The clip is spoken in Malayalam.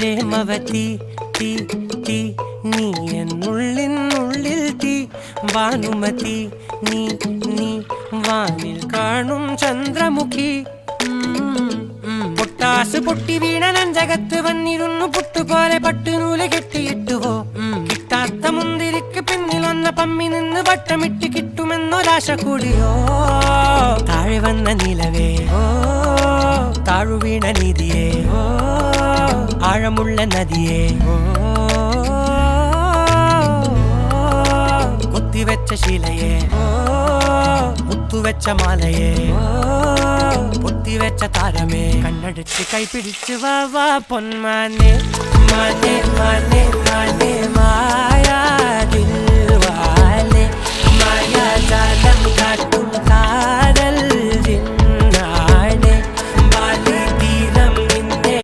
പ്രേമവതി തീ തീ നീ എന്നുള്ളിൽ തീ ഭാനുമതി നീ നീ വാനിൽ കാണും ചന്ദ്രമുഖി പൊട്ടാസ് പൊട്ടി വീണ നെഞ്ചകത്ത് വന്നിരുന്നു പുട്ടുപോലെ പട്ടുനൂല് കെട്ടിയിട്ടുവോ കിട്ടാത്ത മുന്തിരിക്ക് പിന്നിൽ വന്ന പമ്മി നിന്ന് വട്ടമിട്ട് കിട്ടുമെന്നൊരാശ കൂടിയോ താഴെ വന്ന നിലവേ ഓ താഴു വീണ നിധിയേ ഓ ആഴമുള്ള നദിയേ ഓ കൊത്തിവെച്ച ശിലയേ ഓ മുത്തുവെച്ച മാലയേ ഓ പൊത്തിവെച്ച താരമേ കണ്ണടിച്ച് കൈപിടിച്ച് വാ വാ പൊന്മാനെ മാനെ മാനെ മാനെ മായാ ദിൽവാലെ മായാ